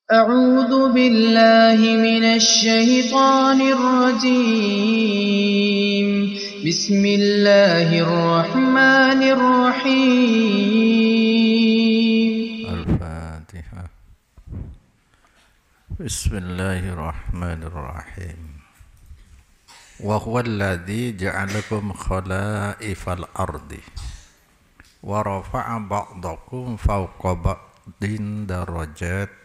أعوذ بالله من الشيطان الرجيم بسم الله الرحمن الرحيم الفاتحة. بسم الله الرحمن الرحيم. وهو الذي جعلكم خلائف الأرض ورفع بعضكم فوق بعض درجات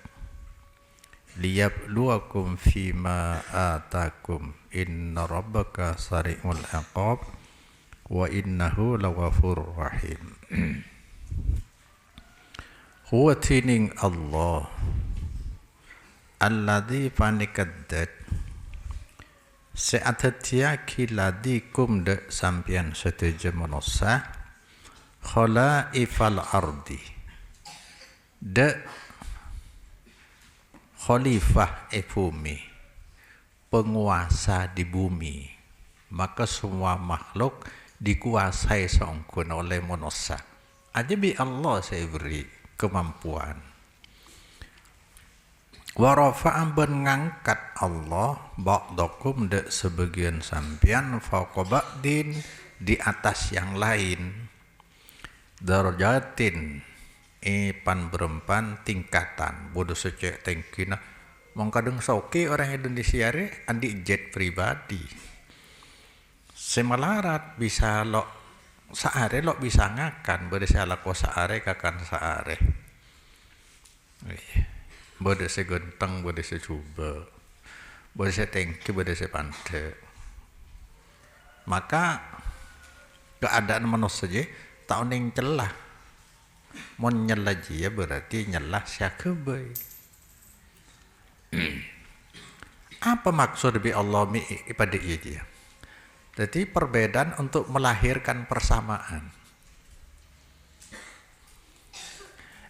liyabluwakum fima atakum inna rabbaka sari'ul iqab wa innahu laghafurur rahim. Huwa tining Allah alladhi panikaddat se'atatia kiladikum de sampian setuju manusia khalaifal ardi de khalifah bumi, penguasa di bumi. Maka semua makhluk dikuasai sangkun oleh manusia. Ajabi Allah saya beri kemampuan. Wa rafa'a mengangkat Allah ba'dakum de sebagian sampian fauqa ba'din di atas yang lain. Darajatin pan berempan tingkatan bodoh secek tengkina mengkadang soke orang Indonesia re andi jet pribadi semalarat bisa lo saare lo bisa ngakan bode salah ko saare kakan saare bode se genteng bode se coba bode se tengki bode se pante. Maka keadaan manusia saja tak ning celah. Mon nyelah dia berarti nyelah syakubay. Apa maksud bi Allah pada dia? Jadi perbedaan untuk melahirkan persamaan.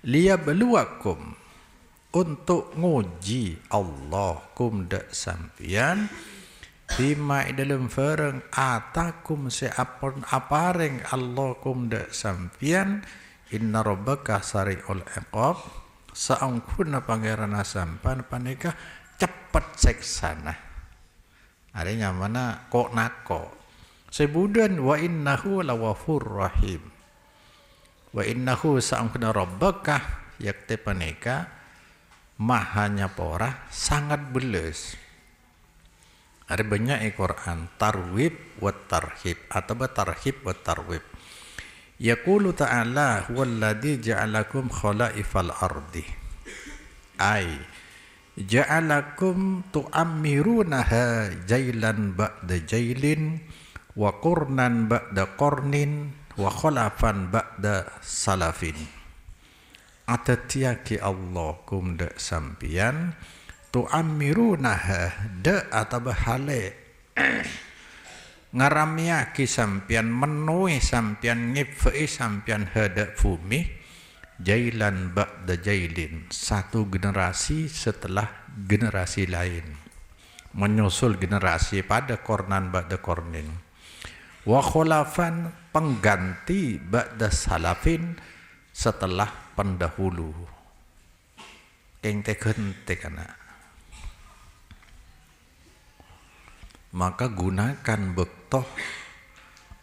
Liyabluwakum untuk nguji Allah kum dak sampian bima dalam farang atakum seapun apareng Allah kum dak sampian. Inna rabbaka sari'ul iqab saangkuna pangeran sampan panika cepat seksana. Artinya mana kok nako sebudan wa innahu lawafur rahim. Wa innahu saangkuna rabbaka yakte panika mahanya pora sangat beles. Ada banyak Quran tarwib wa tarhib atau tarhib wa tarwib. Yaqulu ta'ala huwallazi ja'alakum khalaifal ardi ay ja'alakum tu'ammirunaha jailan ba'da jailin wa qurnan ba'da qurnin wa khalafan ba'da salafin. Atatiaki Allah kum de sampian tu'ammirunaha de atau hale ngaramiaki sampian menuhi sampian ngifei sampian hadak bumi jailan ba'da jailin satu generasi setelah generasi lain menyusul generasi pada kornan ba'da kornin wa khulafan pengganti ba'da salafin setelah pendahulu kente kana. Maka gunakan bektoh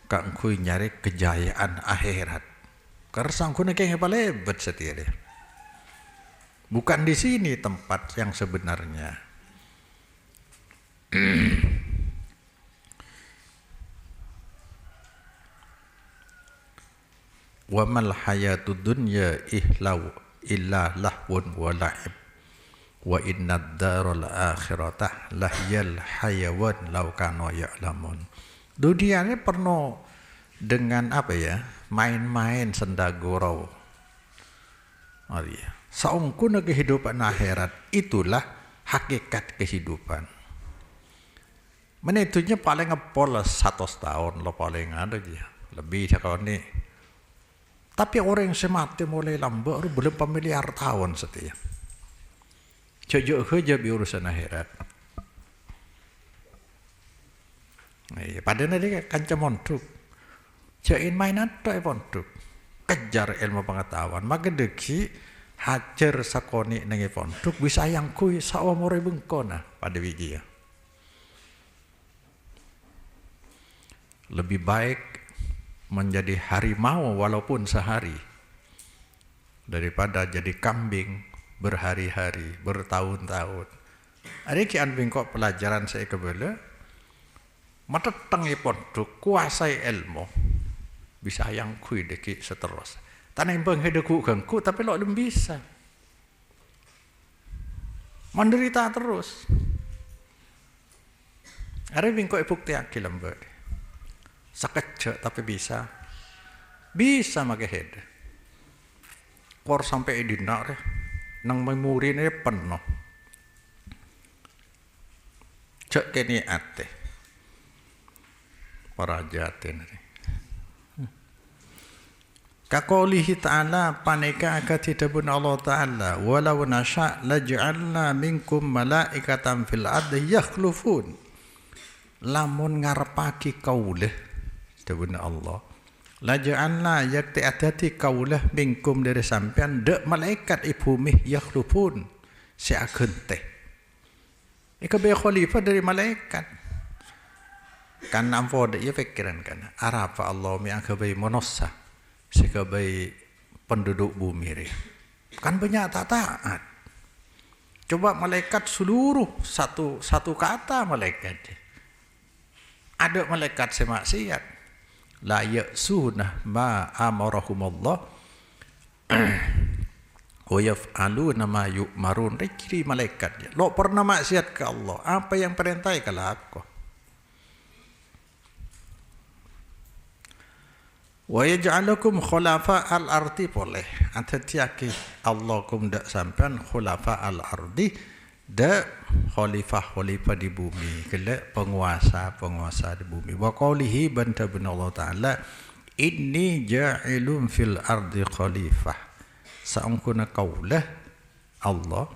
kang kui nyari kejayaan akhirat. Karena sangkuna keng lebat setiap. Bukan di sini tempat yang sebenarnya. Wa mal hayatud dunya illa lahwun wa la'ib. Wa inna ad-daral akhirata lahyal hayawan law kanu ya'lamun. Dunia ini penuh dengan apa ya? Main-main sendagurau. Oh iya. Saungkuna kehidupan akhirat itulah hakikat kehidupan. Menitunya paling ngepol 100 tahun lo paling ada aja. Lebih sekarang ini. Tapi orang yang semati mulai lambat belum pemiliar tahun setia. Cojok saja urusan akhirat. Padahal dia kanca montuk. Jain mainan tak montuk. Kejar ilmu pengetahuan. Maka deki hajar sakoni nengi pondok bisa yang kui saomore bengkona pada wiji ya. Lebih baik menjadi harimau walaupun sehari daripada jadi kambing berhari-hari, bertahun-tahun. Ada kian bingkok pelajaran saya kebela, mata tengi pondok kuasai ilmu, bisa yang kui deki seterus. Tanah yang hidup gangku, tapi lo belum bisa. Menderita terus. Ada bingkok bukti akil lembar. Sekejap tapi bisa make head. Kor sampai dinar nang memori ini penuh. Cek kini ate para jatin. Kaqaulihi ta'ala paneka akatidabun Allah ta'ala walau nasha' laj'alna minkum malaikatan fil ardi yakhlufun. Lamun ngarepake kaulih dawuh Allah laja'alna yakti adati kaulah minkum dari sampean dek malaikat ibumi yakhlufun seakeun teh ika be khalifah dari malaikat kan nampo de ya pikiran kan arafa Allah mi akabai monossa sekabai penduduk bumi kan banyak taat. Coba malaikat seluruh satu kata malaikat ada malaikat semaksiat la ya'sunah ma amarahumullah wa yaf'aluna ma yu'marun. Ciri malaikat lo pernah maksiat ke Allah, apa yang perintah kalau aku wa yaj'alukum khulafa al-ardi boleh antatiaki Allah kum dak sampean khulafa al-ardi dak khalifah di bumi kelak penguasa di bumi. Wa qaulihi banta bin Allah taala inni ja'ilun fil ardi khalifah saungkuna kaulah Allah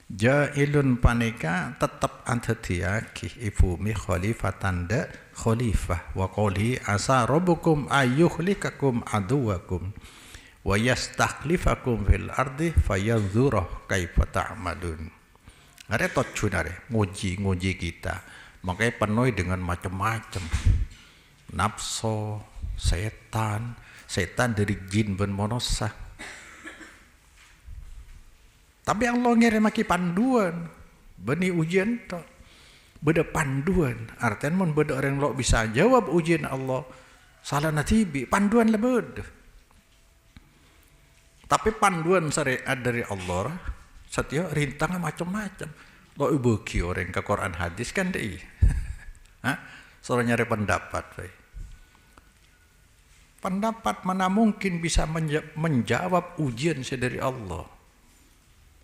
ja'ilun panika tetap antatiaki ibumi khalifatan dak khalifah. Wa qaulihi asa rabbukum ayyuhlikakum aduwakum wa yastakhlifakum fil ardi fayanzura kaifa ta'malun. Ada tocunare nguji kita, makanya penuh dengan macam-macam nafsu, setan dari jin ben monosa. Tapi Allah ngirim maki panduan, beni ujian to, beda panduan. Artinya mun beda orang lo bisa jawab ujian Allah, salah natibi panduan lebed. Tapi panduan syariat dari Allah setiap rintangan macam-macam. Lo bagi orang ke Quran hadis kan deh. Soal nyari pendapat. Pendapat mana mungkin bisa menjawab ujian dari Allah.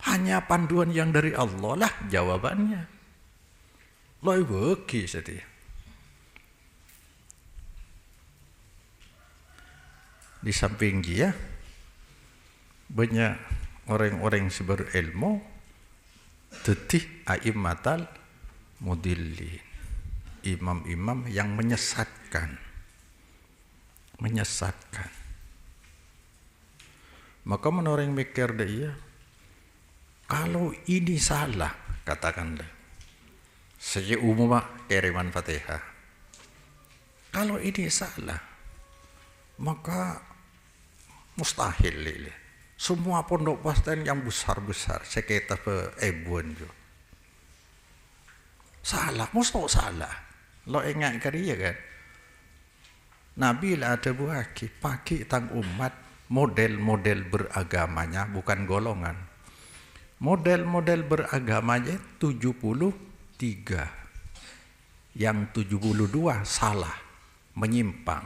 Hanya panduan yang dari Allah lah jawabannya. Lo bagi setiap. Di samping dia banyak orang-orang yang berilmu tetih a'immatal mudillin, imam-imam yang menyesatkan. Maka menurut yang mikir dia, kalau ini salah, katakanlah sejak umum kiriman Fatihah, kalau ini salah maka mustahil lili. Semua pondok pesantren yang besar-besar sekitar ebuan jo. Salah, mesti salah. Lo ingat ke dia kan? Nabi lah ada buaki pakai tang umat model-model beragamanya bukan golongan. Model-model beragamanya 73. Yang 72 salah, menyimpang.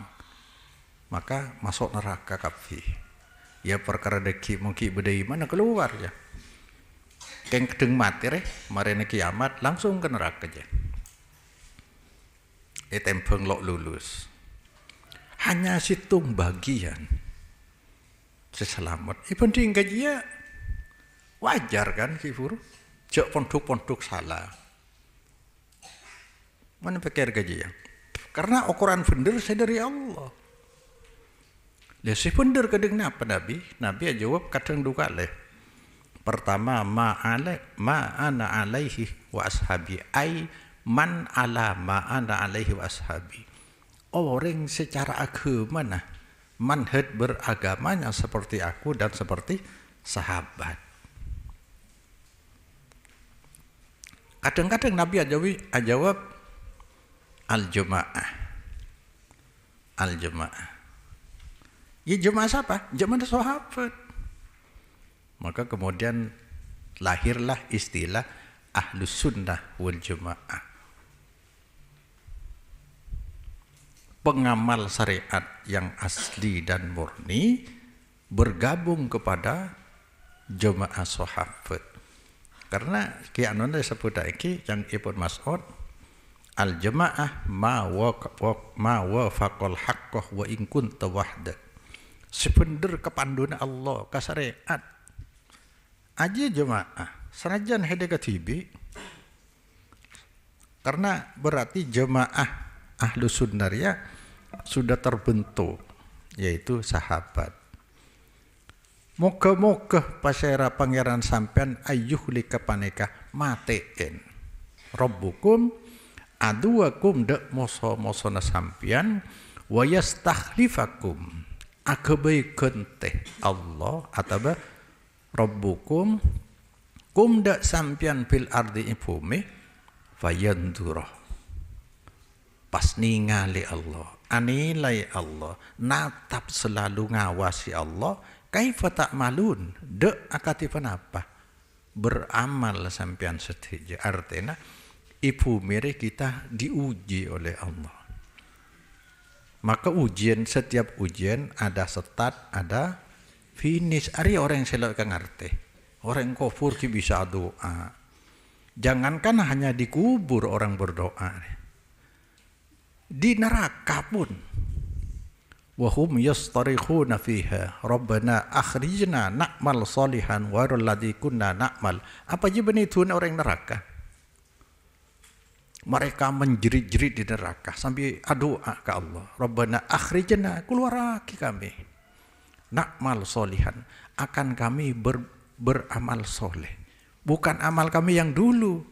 Maka masuk neraka kafir. Ya perkara deki mungkin bedai mana keluar ya. Keng kedeng mati marene kiamat langsung ke neraka aja. Tempeng lo lulus. Hanya situng bagian seselamat. Penting gaji wajar kan kifur. Jok pondok-pondok salah. Mana pikir gaji Karena ukuran bener saya dari Allah. Lah si bener kadang napa Nabi? Nabi jawab kadang duka leh. Pertama, ma ana alaihi wa ashabi, ai man ala ma ana alaihi wa ashabi. Orang secara agama nah, manhaj beragamanya seperti aku dan seperti sahabat. Kadang-kadang Nabi jawab al-jamaah. Al-jamaah. Ya jamaah siapa? Jamaah sahabat. Maka kemudian lahirlah istilah Ahlus Sunnah wal Jamaah. Pengamal syariat yang asli dan murni bergabung kepada jamaah sahabat. Karena kianon disebut iki yang Ibnu Mas'ud al-jamaah ma wafaqal haqqah wa in kunta wahda. Sebener kepanduna Allah ka syariat aja jamaah senajan hede ketibi, karena berarti jamaah Ahlus Sunnah ya sudah terbentuk, yaitu sahabat. Moga-moga pasera pangeran sampean ayuh lika paneka matein rabbukum aduwakum dek moso-mosona sampean wa yastakhlifakum akabaikeun teh Allah ataba rabbukum kum dak sampian fil ardi bumi fayandura pas ningali Allah, anilai Allah, natap selalu ngawasi Allah, kaifa ta'malun dek akatipan apa beramal sampian setuju. Artinya ibu mire kita diuji oleh Allah. Maka setiap ujian ada start, ada finish. Ari orang selok kang ngerti. Orang kufur ki bisa doa. Jangankan hanya dikubur orang berdoa. Di neraka pun. Wa hum yastarikhuna fiha. Rabbana akhrijna na'mal salihan wa alladzi kunna na'mal. Apa je benitun orang neraka? Mereka menjerit-jerit di neraka sambil doa ke Allah. Rabbana akhrijna, keluar lagi kami. Na'mal solihan, akan kami beramal soleh. Bukan amal kami yang dulu.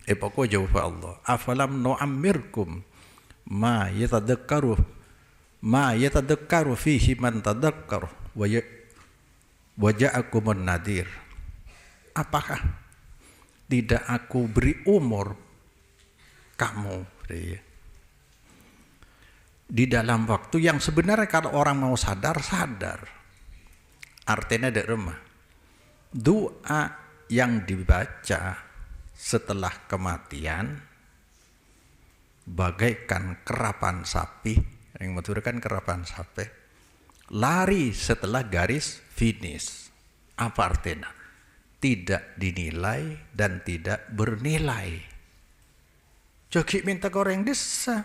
Pokok jawab Allah. Afalam nu'ammirkum ma yatadakkaru fihi man tadakkaru wa ja'akumun nadir. Apakah tidak aku beri umur kamu di dalam waktu yang sebenarnya kalau orang mau sadar. Artinya ada remah. Doa yang dibaca setelah kematian bagaikan kerapan sapi, yang menurutkan kerapan sapi lari setelah garis finish. Apa artinya? Tidak dinilai dan tidak bernilai. Joki minta goreng desa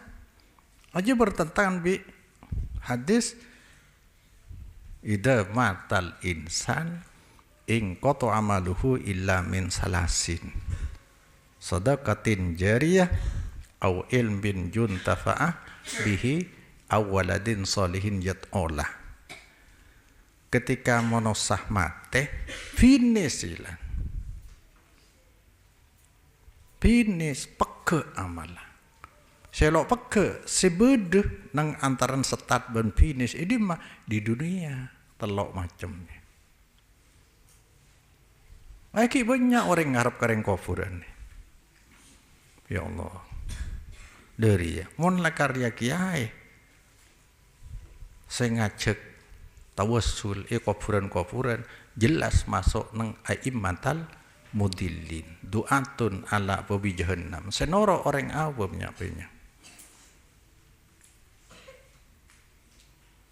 aja bertentangan bi hadis idza matal insan in qata amaluhu illa min salasin sadaqatin jariyah au ilmin juntafa'ah bihi aw waladin solihin yat'olah. Ketika monosah mate finish peke amalah selok peke sebedeh nang antaran start dan finish ini mah di dunia telok macamnya. Aki banyak orang ngarep kareng kufuran. Ya Allah. Dari ya, mon la karya kiai. Saya ngajak tawassul kufuran jelas masuk nang aimmatal mudillin. Du'atun ala babi jahannam. Senoro orang awam nyapenya.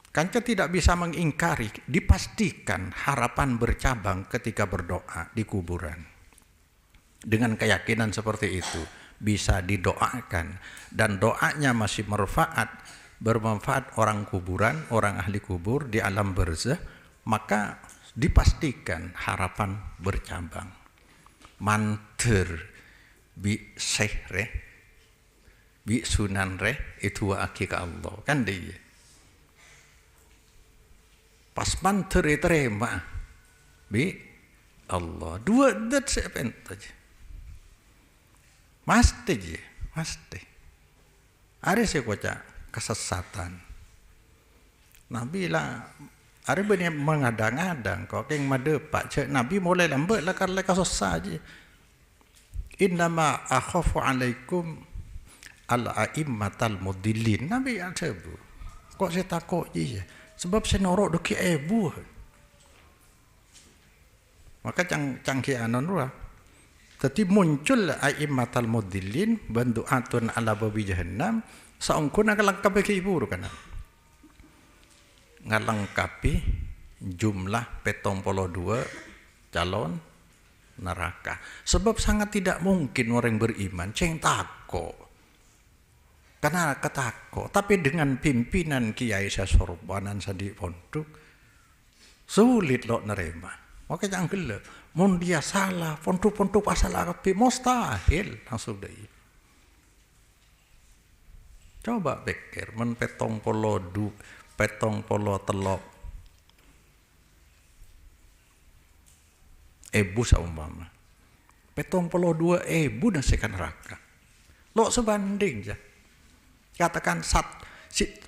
Kanca tidak bisa mengingkari, dipastikan harapan bercabang ketika berdoa di kuburan. Dengan keyakinan seperti itu, bisa didoakan dan doanya masih bermanfaat orang kuburan, orang ahli kubur di alam barzah, maka dipastikan harapan bercabang. Manter bi sehre bi sunan re itu akika Allah kan dia. pas manteri terima bi Allah dua dat sepent aja mesti ada sih kocak kesesatan Nabi lah ada banyak mengadang-adang kok yang made pak cek Nabi mulai lambat lah karena kasusah aja innama akhafu alaikum al-a'immatal mudillin Nabi ada bu kok saya takut je sebab saya norok doki ebu maka cangkih anon ruah tetapi muncul a'immatal mudillin bandu'atun ala babi jahannam saungkuna ngalangkapi ke ibu kan ngalangkapi jumlah 72 calon neraka sebab sangat tidak mungkin orang beriman ceng takut karena ketakut tapi dengan pimpinan Kiai Sasorbanan Sadi Pondok sulit lo nerima maka jangan gelap mun dia salah pondok asal Arabi mustahil langsung deh coba pikir men petong polo telok ebu saumpama petong polo 2 ebu dan sekan neraka lo sebanding ya katakan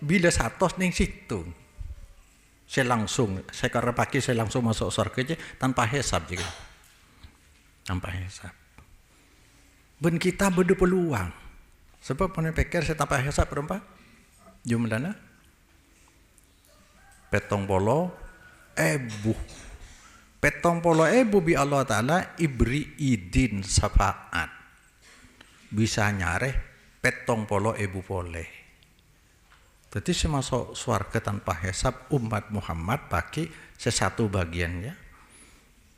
bila satu ning situ saya karena pagi saya langsung masuk surga aja tanpa hisab juga tanpa hisab ben kita beda peluang sebab mana pikir saya tanpa hisab berapa jumlahnya petong polo ebu bi Allah Ta'ala ibri idin syafaat bisa nyareh petong polo ebu boleh jadi saya masuk surga tanpa hisab umat Muhammad pakai sesatu bagiannya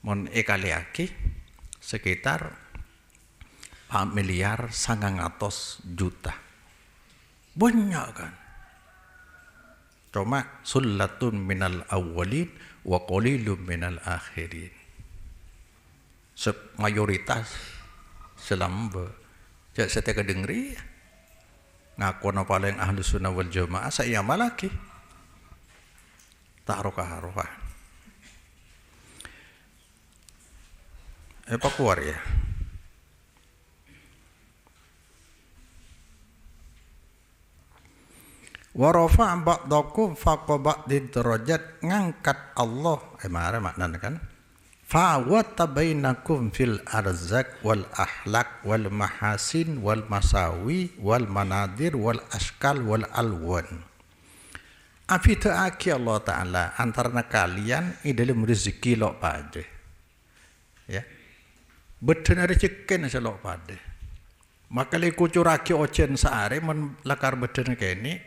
mon ekaliaki sekitar 4 miliar 900 juta banyak kan cuma sullatun minal awwalin wa qalilun minal akhirin mayoritas selamba saya teka dengri ngaku na paling ahlu sunnah wal jamaah saya malaki taruka apa keluar ya wa rafa'a ba'dakum fawqa ba'did darajat ngangkat Allah mare maknanya kan fa wa tabainakum fil arzak wal ahlak wal mahasin wal masawi wal manadir wal askal wal alwan afita aki Allah Ta'ala antara kalian i dalam rezeki lo pade ya betul rezeki na lo pade maka le kucuraki ocen saare men lakar betul kene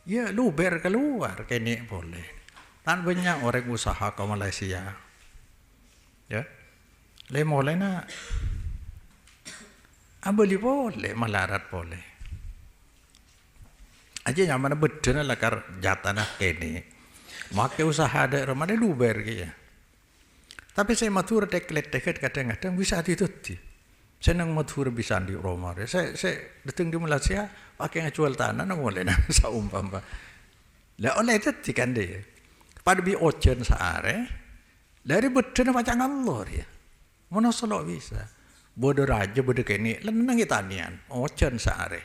ya luber keluar kene boleh tan banyak orang usaha ke Malaysia ya le mulai na abeli boleh malarat boleh aja yang mana betul lakar jatana kene make usaha ada ramai luber ya tapi saya matur deklet kadang-kadang bisa dituti senang matur bisa di Roma saya datang di Malaysia pakai ngajual tanah na mulai na saumpama lah oleh itu kan dia pada bi ocen saare dari betul macam Allah ya mana solo bisa bodoh raja bodoh kene lenang tanian ocen saare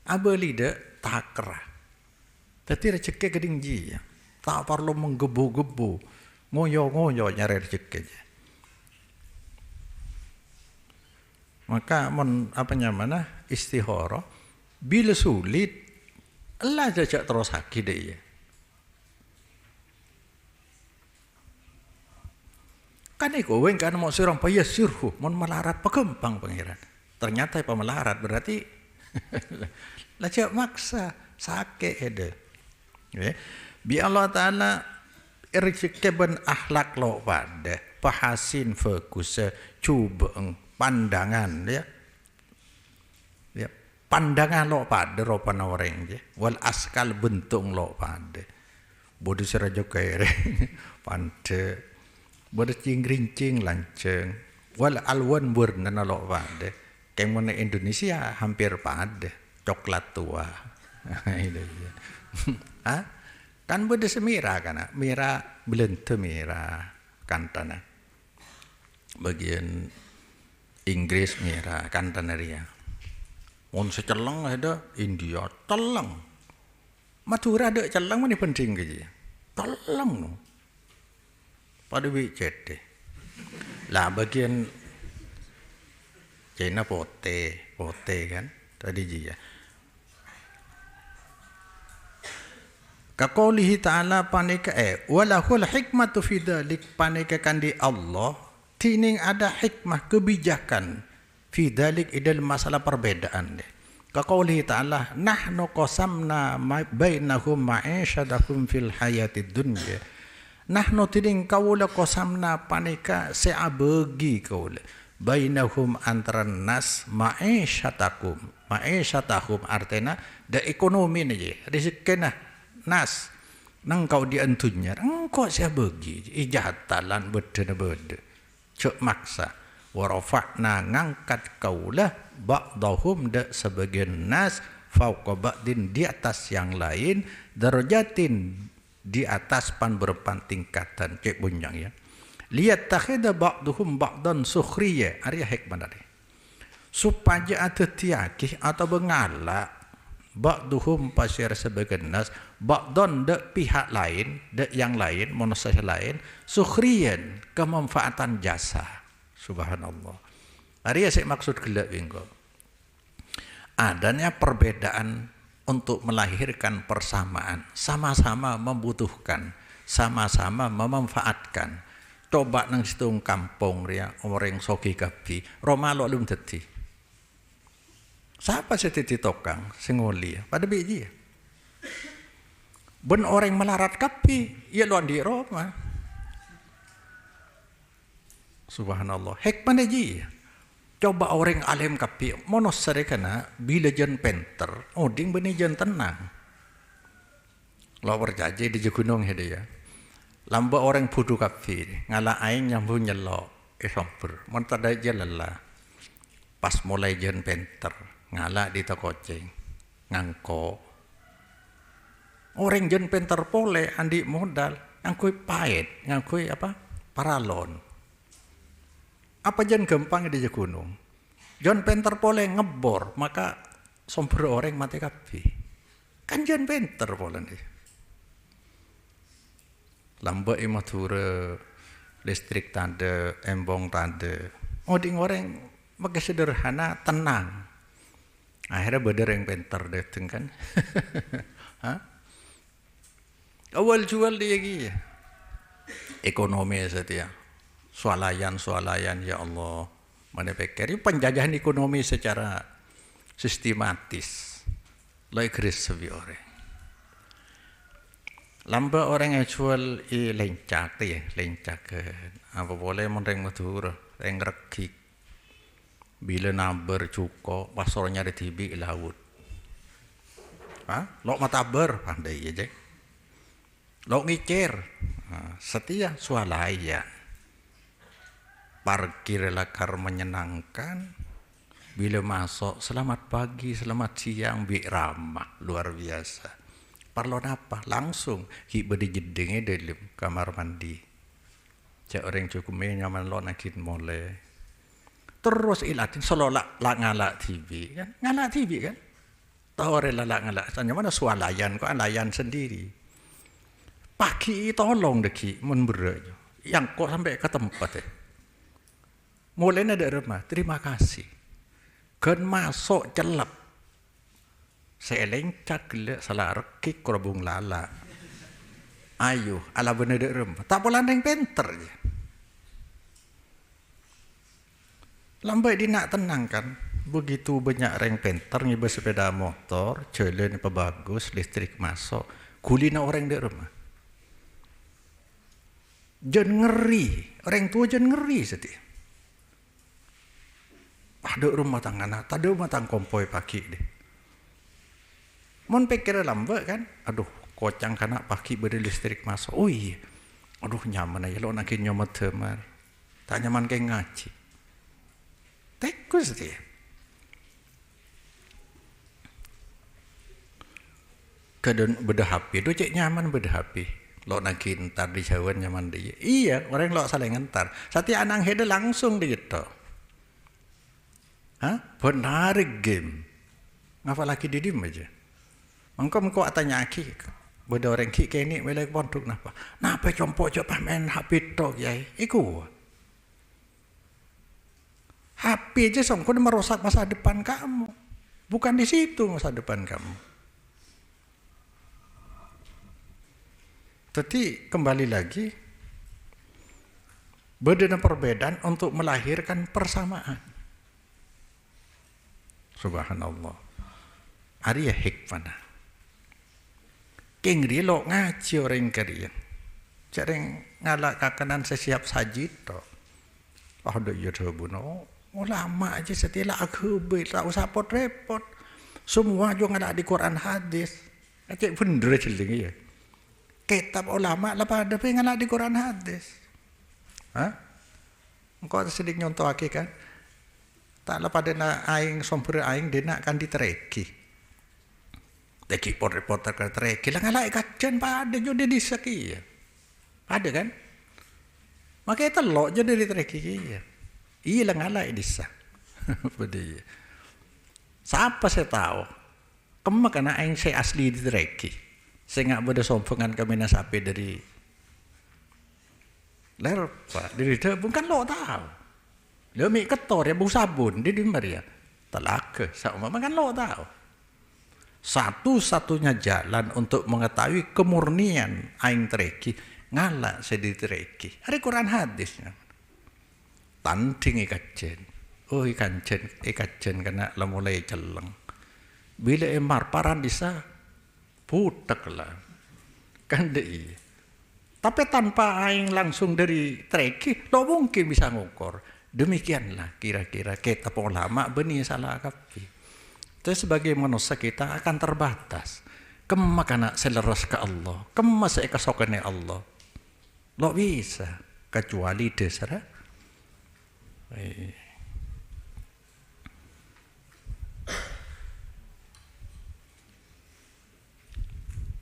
abeli de takra tapi rezeki kedingji ya tak perlu menggebu-gebu ngoyo nyari rezeki maka mana istihara bila sulit Allah jajak terus haki deh ya kan iko weng kan mau sirang payah sirhu mon melarat pekempang pangeran ternyata pemelarat berarti lajak maksa sakit ede ya bi Allah Ta'ala rezeki ben akhlak lo pada pahasin fokus cubeng pandangan ya pandangan lo pada ropan orang je wal askal bentuk lo pada bodoh seraja kere pante bodoh cingrincing lanceng wal alwan warna lo pada kayak mana Indonesia hampir pada coklat tua itu Kan beda semira kan, mira belente mira kantana. Bagian Inggris mira kantana ria. On seceleng ada India teleng. Madura ada celeng mana penting gitu. Teleng no. Pada wicet deh. Lah bagian China pote kan tadi dia. Kaqaulihi ta'ala panika walahul hikmatu fi dzalik panika kandi Allah tining ada hikmah kebijakan fi dzalik idal masalah perbedaan deh. Kaqaulihi ta'ala nahnu qasamna bainahum ma'isyatahum fil hayatid dunya. Nahnu tining kaula qasamna panika seabegi kaula bainahum antara nas ma'isyatahum artinya da ekonomi aja rezekina nas nang kau diantunya engkau saya bagi ijahatalan beda cek maksa warafa'na ngangkat kaulah ba'dahum da sebagian nas fauqa ba'din di atas yang lain darajatin di atas pan berpan tingkatan cek bunjang ya lihat takhida ba'duhum ba'dan sukhriya arya hikmah tadi supaya ada tiakih atau bengala ba'duhum pasir sebagian nas ba'don dek pihak lain dek yang lain manusia lain sukhriyan kemanfaatan jasa subhanallah hari saya maksud gelap engkau adanya perbedaan untuk melahirkan persamaan sama-sama membutuhkan sama-sama memanfaatkan coba nang situng kampung ria orang soki kapi Roma lo belum teti siapa setiti tokang singoli pada biji ben orang melarat kapi ya luan di Roma subhanallah hikmah ji coba orang alim kapi monos sarekana bila jen penter oding beni jen tenang lo berjaji di gunung hede ya lamba orang pudu kapi ngala aing nyambu nyelok somber mon tada lelah pas mulai jen penter ngala di takoceng ngangko orang jen penter pole andi modal ngangkui pahit ngangkui apa paralon apa jen gampang di gunung jen penter pole ngebor maka somber orang mati kapi kan jen penter pole nih lamba imatura listrik tanda embong tanda oding orang pakai sederhana tenang akhirnya bener yang penter dateng kan awal jual dia gitu ekonomi setia swalayan ya Allah mana pikir penjajahan ekonomi secara sistematis lo igris sebi orang lamba orang yang jual lencak ya lencak apa boleh menreng matur reng rekik bila naber cuko pasornya di tibi laut lo mataber pandai aja lo ngikir setia swalayan parkir lakar menyenangkan bila masuk selamat pagi selamat siang bi ramah luar biasa parlon apa langsung hiba di jedengnya dalam kamar mandi cak orang cukup nyaman lo nakin mulai terus ilatin selolak lak ngalak TV kan ngalak TV kan tahu rela lak ngalak tanya mana swalayan kok layan sendiri pagi tolong deki menberak yang kok sampai ke tempat mulai ada rumah terima kasih kan masuk celap saya lencak gila salah rekik kerabung lala ayo ala bener ada rumah tak boleh neng penter je lambai dia nak tenang kan begitu banyak reng penter ngiba sepeda motor jalan apa bagus listrik masuk kulina orang di rumah jen ngeri orang tua jen ngeri setia ada rumah tangga anak tak ada rumah tangga kompoi pagi deh mon pikir lambat kan aduh kocang kanak pagi beri listrik masuk oh iya aduh nyaman aja lo nak nyaman temar tak nyaman kayak ngaji tekus dia Kadang beda HP, do cek nyaman beda HP. Lo nak ntar di jawan nyaman dia. Iya, orang lo saling ntar. Sati anang hede langsung di gitu. Hah? Benar game. Ngapa lagi di dim aja? Mengko atanya aki. Beda orang ki kini melek pondok napa? Napa compok coba main HP tok yai? Iku. HP aja songko merusak masa depan kamu. Bukan di situ masa depan kamu. Jadi kembali lagi, beda perbedaan untuk melahirkan persamaan. Subhanallah. Ari ya hikmah. Kengri lo ngaji orang kerian. Jarang ngalak kakanan sesiap saji to. Oh do yo buno. Ulama aja setelah aku tak usah repot. Semua juga ngalak di Quran hadis. Cek bener celing ya. Kitab ulama lah pada pengen di Quran hadis. Hah? Engkau sedikit nyontoh kan? Tak lah pada na aing sumber aing dena kan ditereki. Teki reporter kan tereki lah ngalai kacian pada juga disaki ya. Ada kan? Makanya telok jadi ditereki ya. Iya lah ngalai disa. Bedi. Siapa saya tahu? Kemana aing saya asli ditereki. Saya nggak beda sombongan kami nasapi dari lerpa dari debun kan lo tahu lo mik ketor ya bau sabun di Maria telaka sama kan lo tahu satu-satunya jalan untuk mengetahui kemurnian aing tereki ngalah saya ditereki hari Quran hadisnya tanding ikajen ikajen karena lo mulai celeng bila emar paran disa putek lah kan deh tapi tanpa aing langsung dari treki lo mungkin bisa ngukur demikianlah kira-kira kita ulama benih salah kapi itu sebagai manusia kita akan terbatas kemakana seleras ke Allah kemas kesokannya Allah lo bisa kecuali dasar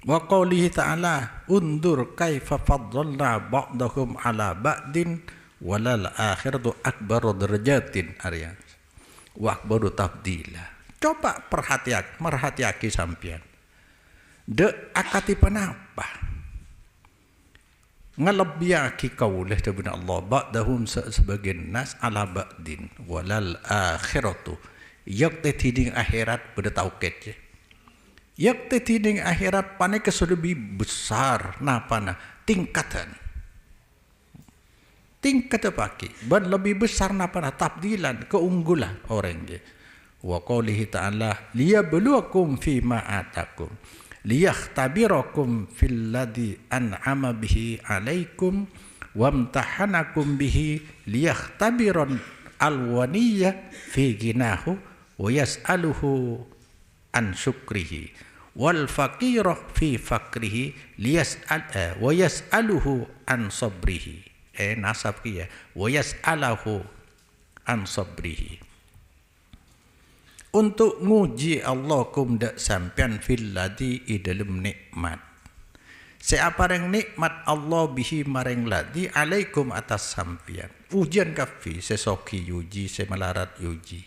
wa qawlihi ta'ala undur kaifa faddalna ba'dahum ala ba'din walal akhiratu akbaru darajatin arya wa akbaru tafdila. Coba merhatiaki sampean de akati penapa ngelebiaki kaulih daripada Allah ba'dahum sebagian nas ala ba'din walal akhiratu yakti tiding akhirat pada tauqid yakti tiding akhirat pane lebih besar napana tingkatan tingkat paki ban lebih besar napana tabdilan keunggulan orang dia wa qaulihi ta'ala liyabluwakum fima atakum liyakhtabirakum fil ladzi an'ama bihi alaikum wamtahanakum bihi liyakhtabiran alwaniyya fi ginahu wa yas'aluhu an syukrihi wal faqirah fi fakrihi liyas'al wa yas'aluhu an sabrihi nasab ya wa yas'alahu an sabrihi untuk nguji Allah kum dak sampean fil ladzi idalem nikmat siapa yang nikmat Allah bihi maring ladzi alaikum atas sampean ujian kafi sesoki yuji semelarat yuji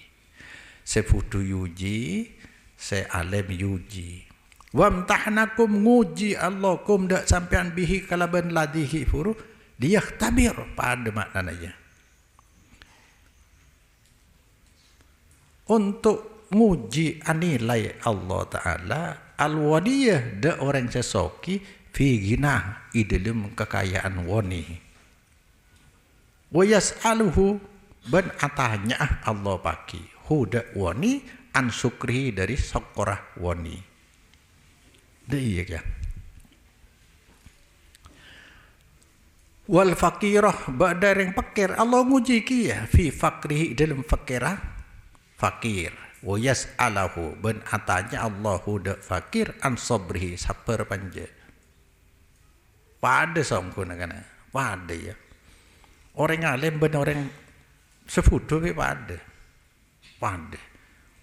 sefudu yuji se alim yuji wamtahnakum nguji Allah kum dak sampean bihi kalaban ladhihi furu liyahtabir pada maknanya untuk nguji anilai Allah Ta'ala al-wadiyah da orang sesoki fi ginah idilum kekayaan wani wa yas'aluhu ban atanya Allah paki huda wani an syukrihi dari syukurah wani iya ya wal fakirah ba'da yang fakir Allah nguji kia fi fakrihi dalam fakirah fakir wa yas'alahu ban atanya Allahu da fakir an sabrihi sabar panja pada songkuna kana pada ya orang alim ben orang sefudu pada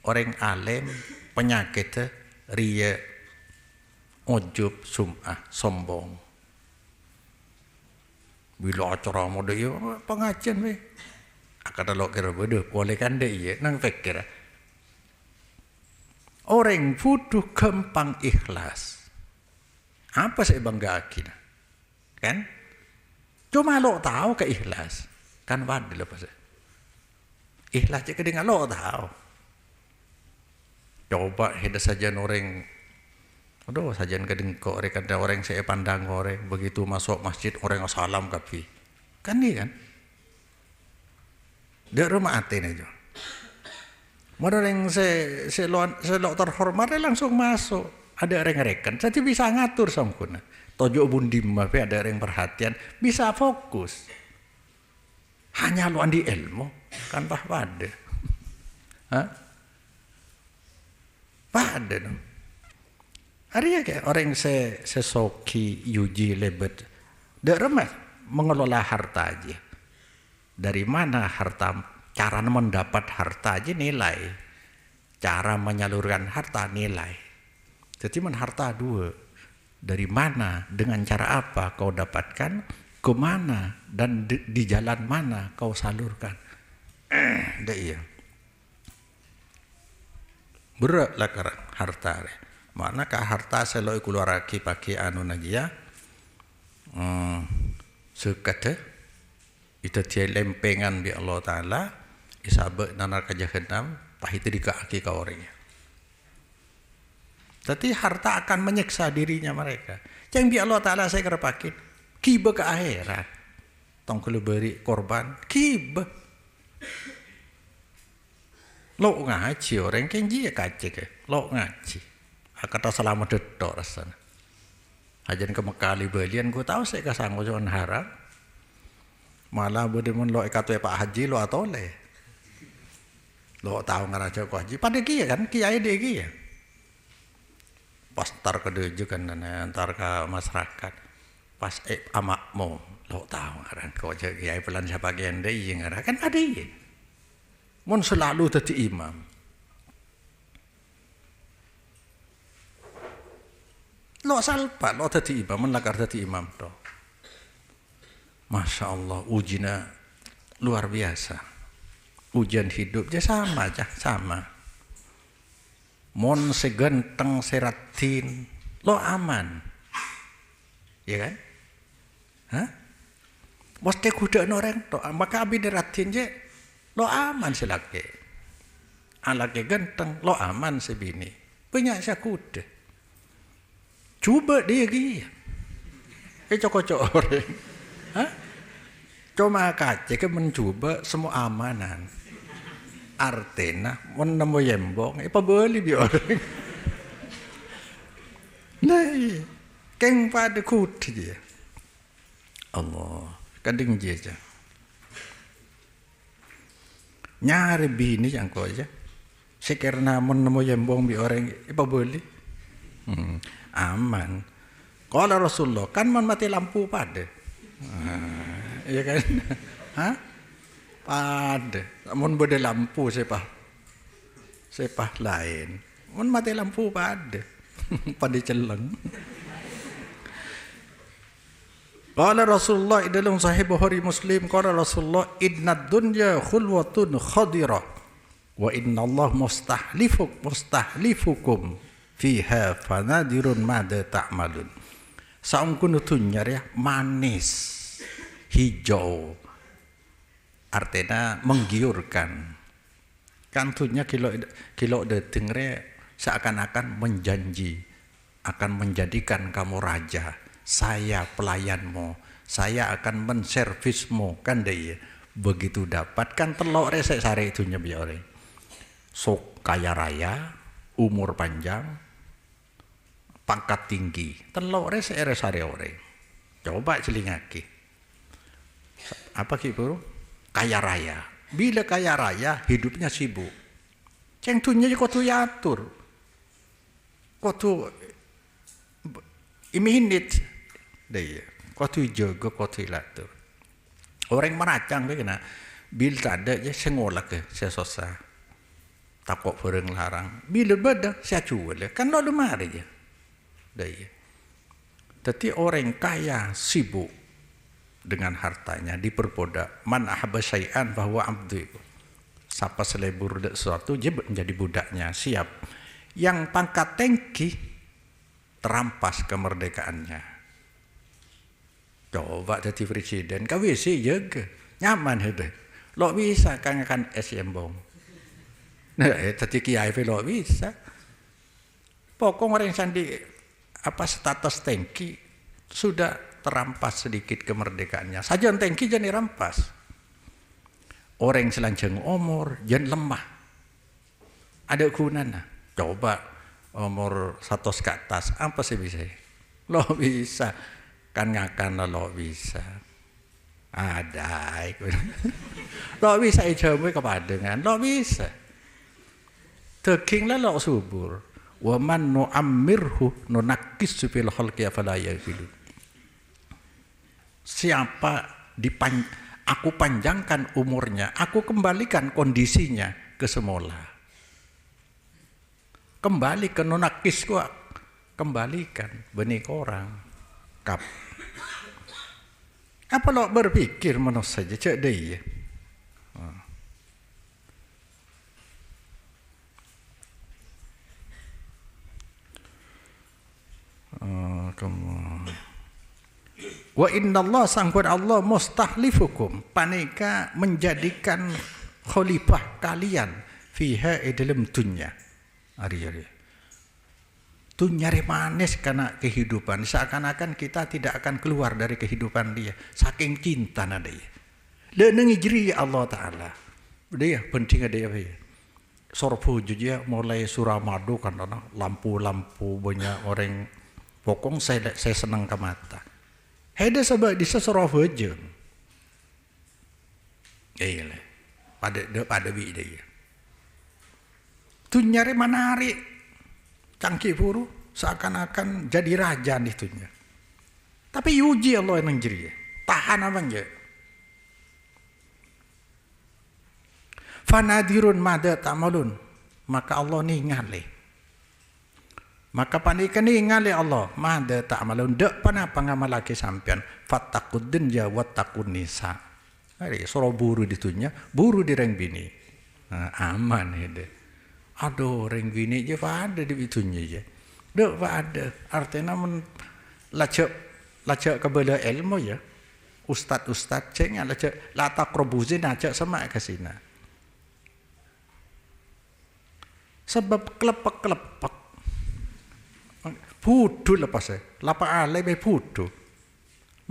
orang alim penyakit ria ujub, sum'ah, sombong. Bila acara mode ya pengajian we. Kata lo kira bodoh, boleh kan deh ya, nang fikir. Orang butuh gampang ikhlas. Apa sih bangga kita? Kan? Cuma lo tahu ke ikhlas. Kan wadil apa sih? Ikhlas je dengan lo tahu. Coba heda saja orang, aduh saja kedengkok orang ada orang saya pandang orang begitu masuk masjid orang salam kapi, kan ni kan? Dia rumah hati ni jo. Mana orang saya terhormat langsung masuk. Ada orang rekan, jadi bisa ngatur sangkuna. Tojo bundim tapi ada orang perhatian, bisa fokus. Hanya lu andi ilmu, kan pada. Hah? Pada dong. Hari ya kayak orang sesoki yuji lebet. Dia remeh mengelola harta aja. Dari mana harta, cara mendapat harta aja nilai. Cara menyalurkan harta nilai. Jadi harta dua. Dari mana, dengan cara apa kau dapatkan, kemana, dan di jalan mana kau salurkan. Iya. Beratlah harta. Manakah harta seloi keluaraki pakai anu nagia? Sekata itu dia lempengan bi Allah Taala isabek nanar kajahanam pahit dikaaki ka orangnya. Tapi harta akan menyiksa dirinya mereka. Yang bi Allah Taala saya kira pakai kiba ke akhirat. Tong kalau beri korban kiba. Lo ngaji orang kenji ya kace ke. Lo ngaji. Kata selama detok rasanya. Ajan ke Mekah belian gue tahu saya kasang jangan harap. Malah berimun lo ikatwe Pak Haji lo atau le. Lo tahu ngaraja ko haji. Pada kia kan kiai dia kia. Pas tar ke deju kan antar ke masyarakat. Pas amakmu lo tahu ngaran ko aja kiai pelan siapa kiai dia ngaran kan ada iya. Mun selalu jadi imam. Lo salpa lo jadi imam, melakar jadi imam to. Masya Allah, ujian luar biasa. Ujian hidup je sama aja, sama. Mon segenteng seratin, lo aman, ya kan? Hah? Bos ke kuda orang to, maka abi deratin je, lo aman selake. Alake genteng, lo aman sebini. Banyak saya kuda. Coba dia gini. Cocok orang. Hah? Cuma kaca ke mencoba semua amanan. Artinya menemu yembong. Apa boleh bi orang? Nah, keng pada kut dia. Allah, kadang dia aja. Nyari bini yang kau aja. Sekarang menemu yembong bi orang. Apa boleh? Aman. Kalau Rasulullah kan mati lampu pada, iya kan? Hah? Pada. Namun beda lampu sepah lain. Mun mati lampu pada, pada celeng. Kalau Rasulullah dalam Sahih Bukhari Muslim, kalau Rasulullah inna dunya khulwatun khadira, wa inna Allah mustahlifukum fiha fanadirun mada ta'malun. Saungkun tunyar ya manis, hijau, artinya menggiurkan. Kantunya kilo detengre seakan-akan menjanji akan menjadikan kamu raja. Saya pelayanmu, saya akan menservismu kan deh. Begitu dapatkan telur resek sare itunya biar sok kaya raya, umur panjang, pangkat tinggi, telur resek sare ore. Coba celingaki. Apa ki bro? Kaya raya. Bila kaya raya hidupnya sibuk. Cengtunya kau tu yatur. Kau tu iminit deh. Kau tu jaga kau tu latur. Orang meracang ke kena bil tak ada je sengolak ke sesosa. Takut orang larang. Bila beda saya cuba kan lo lemari je. Deh. Jadi orang kaya sibuk dengan hartanya, diperbudak. Man ahabba syai'an bahwa abdu. Siapa selebur sesuatu, dia menjadi budaknya, siap. Yang pangkat tinggi, terampas kemerdekaannya. Coba jadi presiden, kau bisa jaga, nyaman itu. Lo bisa kan es yembong. Nah, jadi kiai lo bisa. Pokok orang sandi status tinggi sudah terampas sedikit kemerdekaannya. Saja tinggi jadi rampas. Orang selanjang umur jangan lemah. Ada gunanya. Coba umur 100 ke atas apa sih bisa? Lo bisa kan ngakan lo bisa. Ada lo bisa ijamu kepadengan lo bisa. Daging lah lo subur. Wa man nu'ammirhu nunakkis fil khalqi afala yaqilu. Siapa aku panjangkan umurnya, aku kembalikan kondisinya ke semula. Kembali ke nunakkis gua, kembalikan benih orang. Kap. Apa lo berpikir menurut saja cek dia. Wa innallaha sangkut Allah mustahlifukum panika menjadikan khalifah kalian fiha dalam dunya. Ari. Dunya manis karena kehidupan, seakan-akan kita tidak akan keluar dari kehidupan dia saking cinta nada dia. Dan ngijri Allah taala. Dia penting ada apa ya? Sorfu juga mulai Suramadu kan lampu-lampu banyak orang. Pokong saya senang ke mata. Heda sebab di Sorfu aja. Iya lah. Pada bi dia. Tu nyari menarik. Cangkih puru seakan-akan jadi raja nih tunya. Tapi uji Allah yang jeri. Tahan abang je. Fanadirun mada ta'malun. Maka Allah ningali. Maka panikan ningali Allah. Mada ta'malun. Dek panapa ngamalaki sampian. Fattaqud dunya wattaqun nisa. Hari surah buru ditunya. Buru di reng bini. Nah, aman ini. Aduh reng bini je ada di itunya je. Dek ada. Artinya lacak kepada ilmu ya. Ustad cengnya lacak latak robuzin acak sama kesina. Sebab kelepek pudu lepas lapa alai be pudu.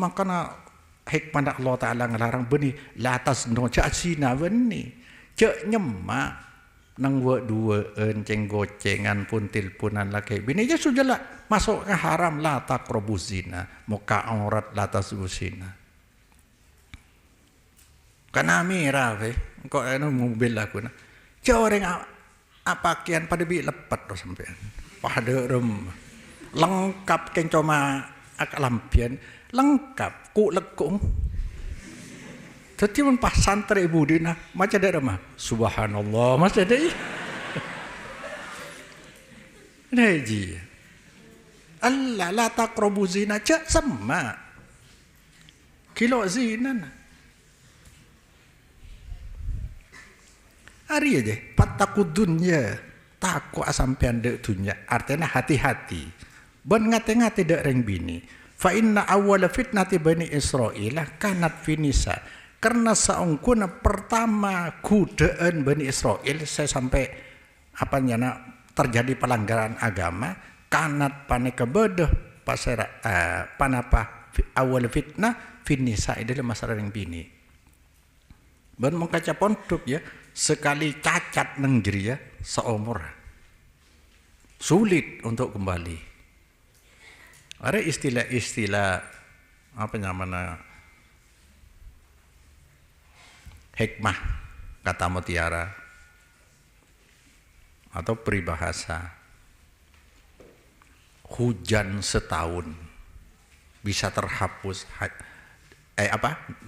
Makana hikmah Allah Taala ngelarang beni latas no cak sina beni cak nyemak nang dua enceng gocengan pun tilpunan laki bini aja sudah lah masuk ke haram la taqrabuzina muka aurat la tasbusina kana mira kok anu mobil aku nah orang apakian pada bi lepat do sampean pada rem lengkap kencoma ak lampian lengkap ku lekung. Jadi pun pas santri ibu dina macam ada mah subhanallah macam ada Naji Allah la taqrabu zina cak sama kilo zina hari aja patakut dunya takut sampean dek dunya artinya hati-hati ben ngate-ngate dek reng bini fa inna awwala fitnati bani Israil kanat finisa karena saungkuna pertama kudaan Bani Israel saya sampai apa nyana terjadi pelanggaran agama kanat paneka bedah pasera panapa awal fitnah finisa adalah masalah yang bini ban mengkaca pondok ya sekali cacat nang jeri ya seumur sulit untuk kembali ada istilah-istilah apa namanya hikmah kata mutiara atau peribahasa hujan setahun bisa terhapus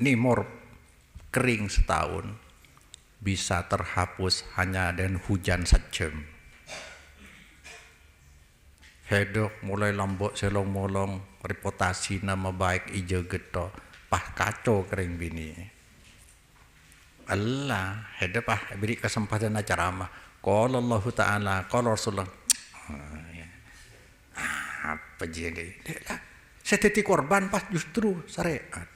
nimor kering setahun bisa terhapus hanya dengan hujan sejam Hedok mulai lambok selong molong, reputasi nama baik ijo geto, pah kacau kering bini. Allah, hedok pah beri kesempatan acara mah. Qala Allah Ta'ala, qala Rasulullah. Apa je kayak lah. Seteti korban pas justru syariat.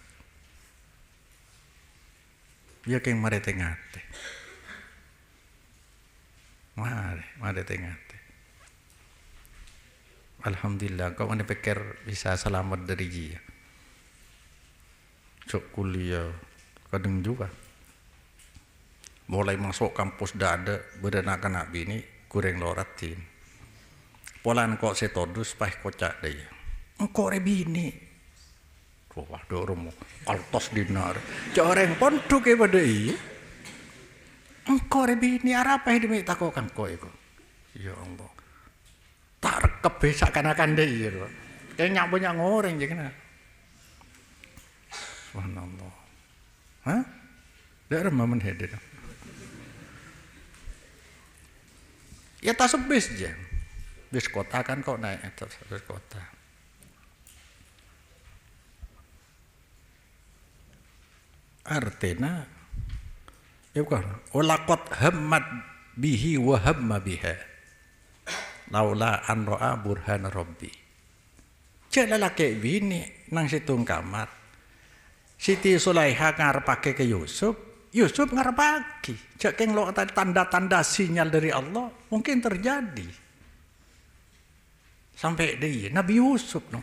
Ya keng mare tengate. Mare tengate. Alhamdulillah, kau mana pikir bisa selamat dari dia. Cok kuliah, kadang juga. Mulai masuk kampus dada, beranak-anak bini, kurang loratin. Polan kok setodus, pah kocak dia. Engkau rebini. Wah, dorong altos dinar. Coreng pondok ke pada iya. Engkau rebini, apa yang diminta kau kan kau itu? Ya Allah. Tak rekep seakan-akan dia itu. Kayak banyak ngoreng je kena. Subhanallah. Hah? Dak remah menhede. Ya tak sebis je. Bis kota kan kau naik atas bis kota. Artinya ya bukan. Walaqad hammat bihi wa hamma biha. Laula an ra'a burhan rabbi. Cek lelaki bini nang situng kamar. Siti Sulaiha ngarepake ke Yusuf ngarepake. Cek keng lo tanda-tanda sinyal dari Allah mungkin terjadi. Sampai dia Nabi Yusuf no.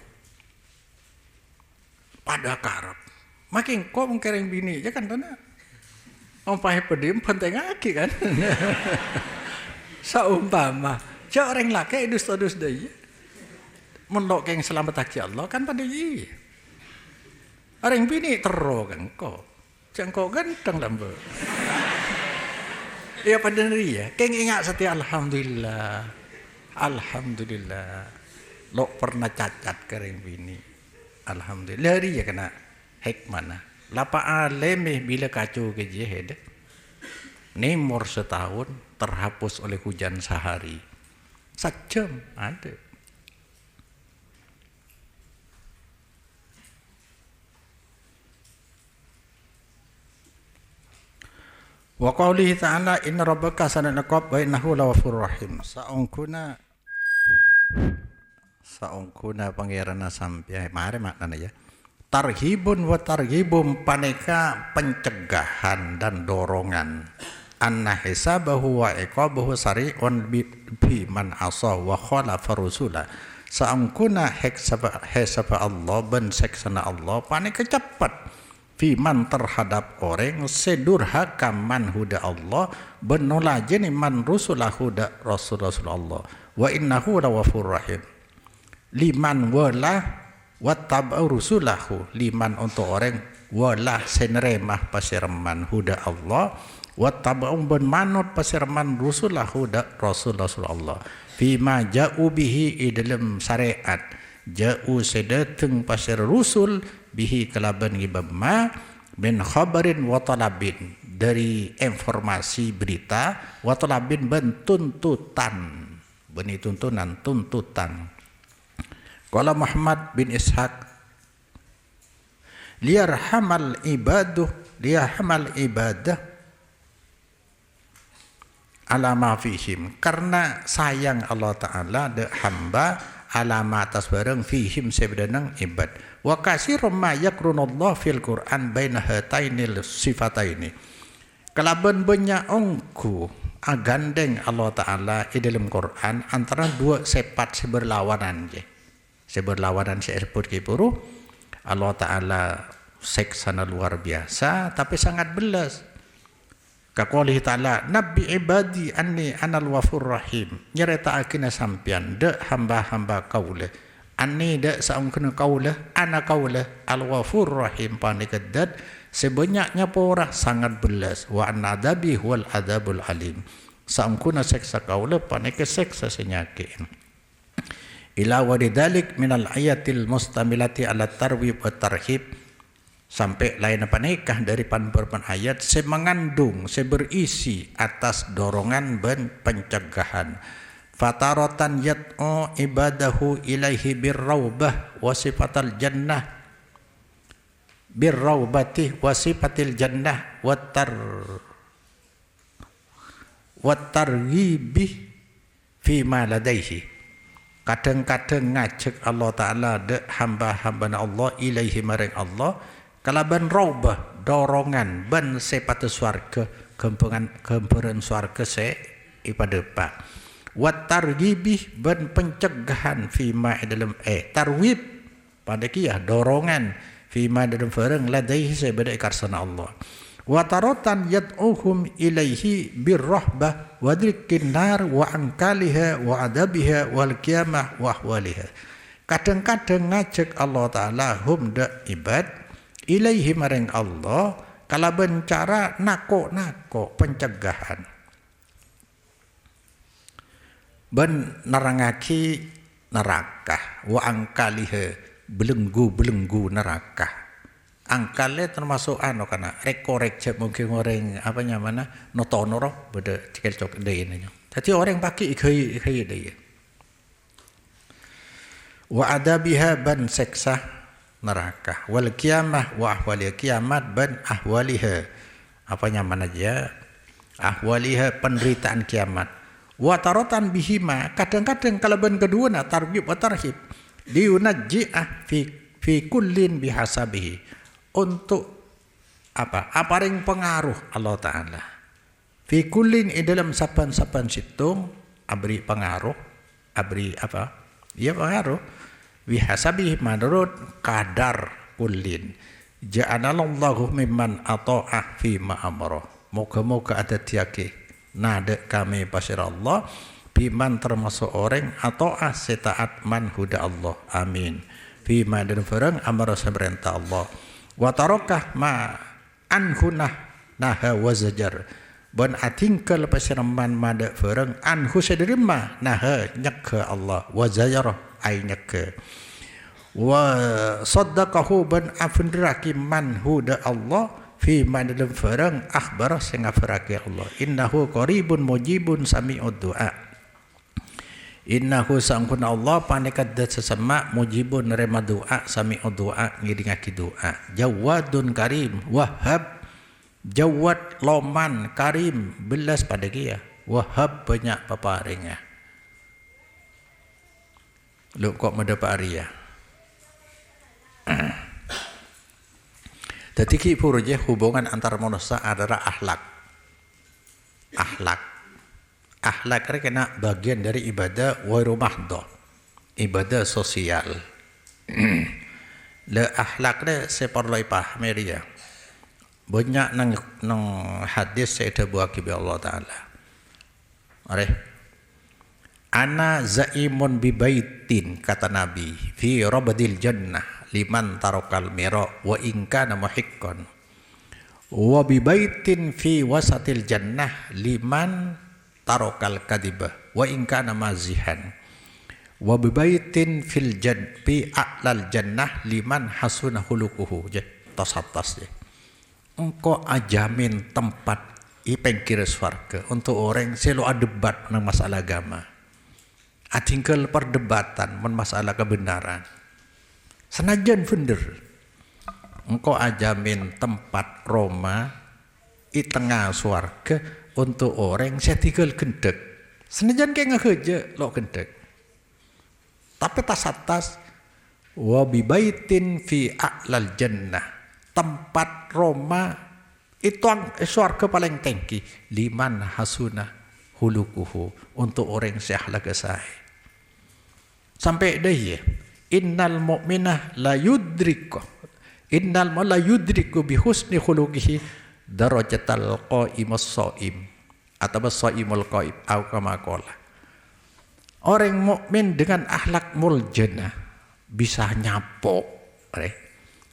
Pada karep. Makin kok mengkereng bini aja kan tanda. Ompahe pedim penting aki kan. Saumpama cak orang laki dus-dus dia menolak yang selamat haki Allah kan pada dia orang bini terro kan kok cak kau ganteng lambe ya pada dia keng ingat setia alhamdulillah lo pernah cacat kering bini alhamdulillah dia kena hikmah lapa alemeh bila kacau ke jihad nemor setahun terhapus oleh hujan sehari. Sajam ada. Wa qaulihi ta'ala inna rabbaka sanal iqab wa innahu lawafur rahim. Saungkuna pangerana sampai mare maknanya ya. Tarhibun wa targhibum paneka pencegahan dan dorongan. Anna hisabahu wa iqabahu sari'un bi man asa wa khalafa rusula. Saangkuna hisaba Allah ben seksana Allah panik cepat fiman terhadap orang sedurhaka man huda Allah benolajeni man rusulahu da rasul Allah wa innahu lawafur rahim. Liman wala wattaba'u rusulahu liman untuk orang wala seneremah pasirman huda Allah wattaba'um ben manut pasirman rusulahu da rasul Allah fima ja'u bihi dalam syariat ja'u sedateng pasir rusul bihi kelaban ngibabma bin khabarin wa talabin dari informasi berita wa talabin ben tuntutan beni tuntutan qala Muhammad bin Ishaq liyarhamal ibadah alama fihim karena sayang Allah Ta'ala de hamba alama atas barang fihim sebenarnya ibad wa kasirum ma yakrunullah fil Quran baina hatainil sifataini kelaban banyak ongku agandeng Allah Ta'ala di dalam Quran antara dua sifat seberlawanan seebut kipuru Allah Ta'ala seksana luar biasa tapi sangat belas. Kaqoulihi ta'ala nabbi ibadi anni anal wafur rahim nyerita akina sampian de hamba-hamba kaula anni de saungkena kaula ana kaula al wafur rahim panikedat sebanyaknya porah sangat belas wa anadabi wal adabul alim saungkuna seksa kaula panike seksa senyakin ila wadidalik minal ayatil mustamilati ala tarwib wa tarhib sampai lain apa nikah dari pan ayat semengandung seberisi atas dorongan dan pencegahan fataratan yad'u ibadahu ilaihi birraubah wa sifatal jannah birraubati wa sifatil jannah wattarghibi fi ma ladaihi. Kadang-kadang ngajak Allah Ta'ala de hamba-hamba Allah ilaihi maring Allah kalaban raubah dorongan ban sepatu swarga gemperan swarga se ipadepa wattarghibi ban pencegahan fi ma dalam tarwib pada kia dorongan fi ma dalam barang ladaihi se beda karsana Allah. Wa taratan yad'uhum ilaihi birrahbah wa dzikrin nar wa ankaliha wa adabiha wal qiyamah wa ahwaliha. Kadang-kadang ngajak Allah Ta'ala hum da ibad ilaihi maring Allah kalaban cara nako pencegahan ben narangaki neraka wa angkaliha belenggu neraka. Angkalnya termasuk kana rekorek cek mungkin orang apa nyamana notono roh beda cikel cok deh ini. Jadi orang pakai ikai deh. Wa adabiha ban seksa neraka wal qiyamah wa ahwali kiamat ban ahwaliha apa nyamana aja ahwaliha penderitaan kiamat. Wa taratan bihima kadang-kadang kalaban kedua na targhib wa tarhib diunajji'ah fi kullin bihasabihi. Untuk apa ring pengaruh Allah Ta'ala fi kullin dalam saban-saban situng abri pengaruh abri apa ya pengaruh bihasabi menurut kadar kullin ja'alallahu mimman ata'ah fi ma'amara. Moga-moga ada tiake nada kami pasir Allah biman termasuk orang ata'ah setaat man huda Allah amin fi ma dan farang amara sabrenta Allah wa tarakah ma anhunah naha wa zajar ban atingkal pasiraman mada farang anhu sadirima naha nyakka Allah wa zajar ay nyakka wa saddaqahu ban afindraki man huda Allah fi ma dalam farang akhbara sing afaraki Allah innahu qaribun mujibun sami'ud du'a. Innahu sangkun Allah panikat dat sesama mujibun nerima doa sami'ud doa ngidingaki doa. Jawadun karim wahab jawad loman karim belas pada kia wahab banyak paparingnya. Lu kok mendapat aria. Jadi ki puruje hubungan antar manusia adalah akhlak. Akhlak kena bagian dari ibadah wairu mahdoh, ibadah sosial. Le akhlak le seperloi pahami dia. Banyak nang hadis saya buat kibi Allah Ta'ala. Are, ana zaimun bi baitin kata Nabi fi rabadil jannah liman tarokal mira wa ingkana muhiqqan wa bi baitin fi wasatil jannah liman tarokal kadibah wa ingkana mazihan wa bibaitin fil fi a'lal jannah liman hasuna hulukuhu je tas je engkau ajamin tempat i pengkir swarga untuk orang selo debat nang masalah agama atingkel perdebatan men masalah kebenaran senajan bener engkau ajamin tempat Roma i tengah swarga untuk orang saya tinggal gendek senajan kayak ngeheja lo gendek tapi tas atas wa bibaitin fi a'lal jannah tempat Roma itu surga paling tinggi liman hasuna hulukuhu untuk orang seakhlak saya sampai dah ya innal mu'minah la yudriku bi husni khuluqihi darajatal qaimus shaim atau shaimul qaim au kama qala. Orang mukmin dengan akhlak muljana bisa nyapo,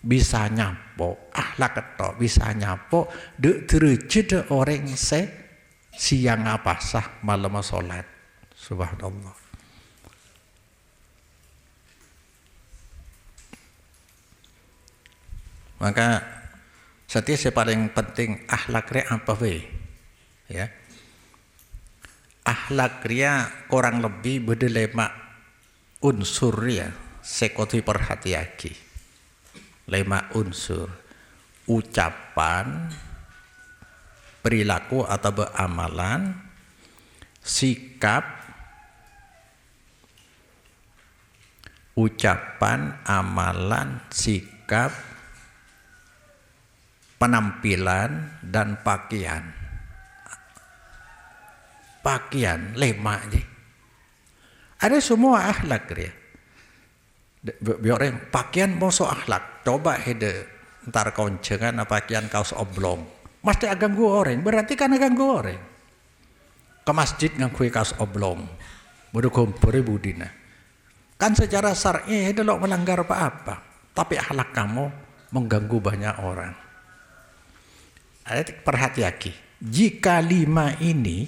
bisa nyapo akhlak ketok bisa nyapo de derajat orang siang apa sah malam salat. Subhanallah. Maka setiap paling penting akhlak re apa we ya Akhlak ria kurang lebih berdelema unsur ya sekoti perhatiaki. 5 unsur. Ucapan, perilaku atau beramalan, sikap, ucapan, amalan, sikap, penampilan, dan pakaian. Pakaian, 5 aja. Ada semua akhlak dia. Biar pakaian bosok akhlak. Coba hede ntar koncengan pakaian kaos oblong. Mesti ganggu orang. Berarti kan ganggu orang. Ke masjid ngakui kaos oblong. Bodoh kompore budina. Kan secara syar'i hede lo melanggar apa-apa. Tapi akhlak kamu mengganggu banyak orang. Ada perhatiaki. Jika 5 ini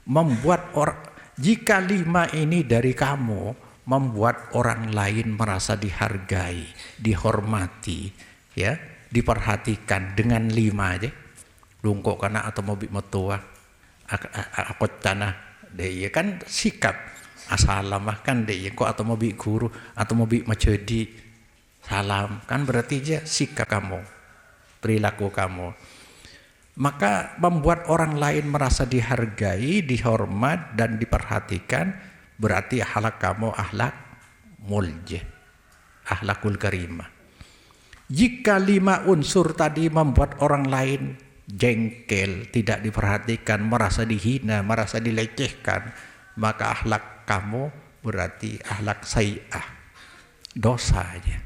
membuat jika 5 ini dari kamu membuat orang lain merasa dihargai, dihormati, ya, diperhatikan dengan 5 aja. Lungkok kana atau mobil metua, akot tanah, deh kan sikap, asalamah kan deh kok atau mobil guru atau mobil macedi, salam kan berarti aja sikap kamu, perilaku kamu. Maka membuat orang lain merasa dihargai, dihormat dan diperhatikan. Berarti akhlak kamu akhlak muljah, akhlakul karimah. Jika 5 unsur tadi membuat orang lain jengkel, tidak diperhatikan, merasa dihina, merasa dilecehkan, maka akhlak kamu berarti akhlak sayyi'ah, dosa aja.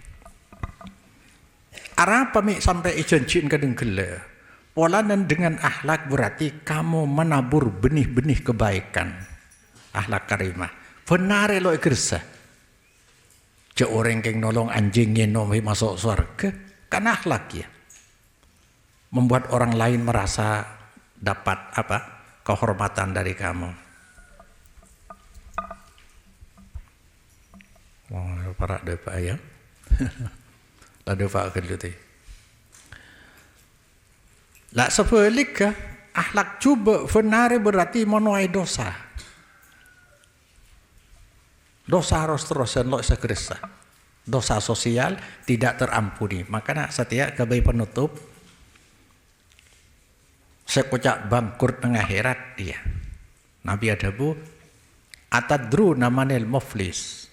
Arah pamik sampai ijencin kadang gele. Polanan dengan akhlak berarti kamu menabur benih-benih kebaikan, akhlak karimah. Benare lo kersa. Cek orang yang nolong anjingnya nomi masuk surga, kan akhlak ya. Membuat orang lain merasa dapat apa? Kehormatan dari kamu. Wah, para depa ya. Lah depa keluti. Lah sebaliknya akhlak coba benare berarti menuai dosa. Dosa harus terusan lo segeresa. Dosa sosial tidak terampuni. Makanya setiap kebaik penutup sekocak bangkrut tengah akhirat dia. Nabi Adabu atadru namanil muflis.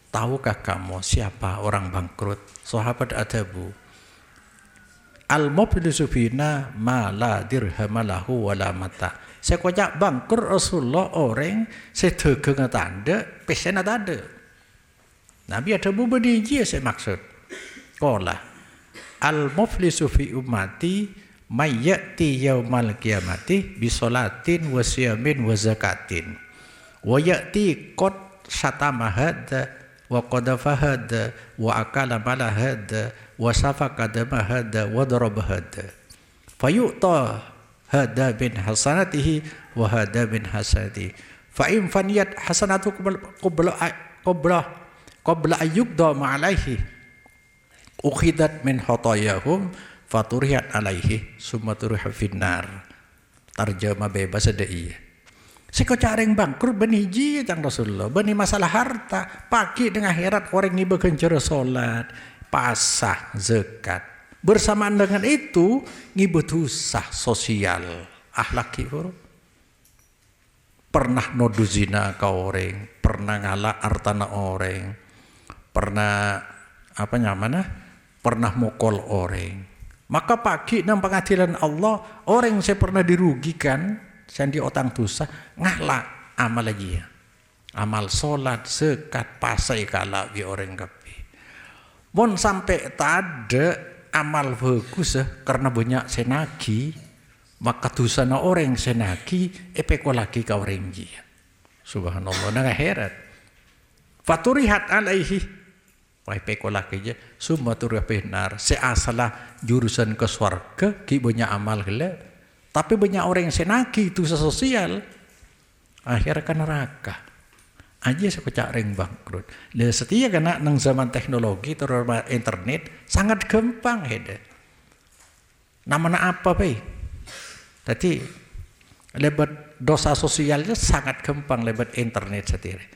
Tahukah kamu siapa orang bangkrut? Sahabat Adabu al-muflisu fina ma la dirhamalahu wala mata. Saya kocak bangkrut Rasulullah orang sedegeng tanda pesen ada. Nabi ada berdiji saya maksud. Qala al-muflisu fi ummati may ya'ti yaumal qiyamati bi sholatin wa siyamin wa zakatin. Wa ya'ti qad syatama hadza wa qadafa hadza wa akala mala hadza wa safaka dama hadza wa daraba hadza. Fayu'ta hada bin hasanatihi wa hada bin hasanatihi fa in faniyat hasanatu qabla ayyuqda ma'alaihi ukhidat min khatayahum faturihat alaihi summa turiha finnar. Tarjama bebas ada iya. Siko careng bangkrut beniji tang Rasulullah beni masalah harta pagi dengan akhirat orang ni bekencara salat pasah zakat. Bersamaan dengan itu ngibetusah sosial akhlak kifur. Pernah nodu zina ke orang, pernah ngalah hartana orang, pernah apa namanya? Pernah mukul orang. Maka pagi nang pengadilan Allah orang yang saya pernah dirugikan, saya di otang dosa ngalah amal lagi ya. Amal solat, zakat, pasai kala bi orang kapi. Bon sampai tade amal bagus karena banyak senagi maka dosa na orang senagi epeko lagi ka orang dia. Subhanallah nang akhirat. Faturihat alaihi wa epeko lagi je summa turih benar seasalah jurusan ke surga ki banyak amal gele tapi banyak orang yang senagi dosa sosial akhirnya ke neraka. Aja sekocak ring bangkrut. Dan setia kena nang zaman teknologi terutama internet sangat gampang hede. Namanya apa bay? Tadi Lebat dosa sosialnya sangat gampang lebat internet sendiri.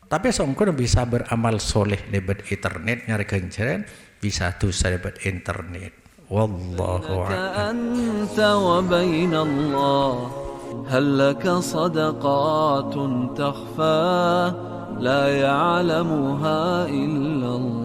Tapi songko bisa beramal soleh lebat internet nyari ganjaran, bisa dosa lebat internet. Wallahu a'lam. Anta wa baina Allah hal laka sadaqatun takhfa la ya'lamuha illa Allah.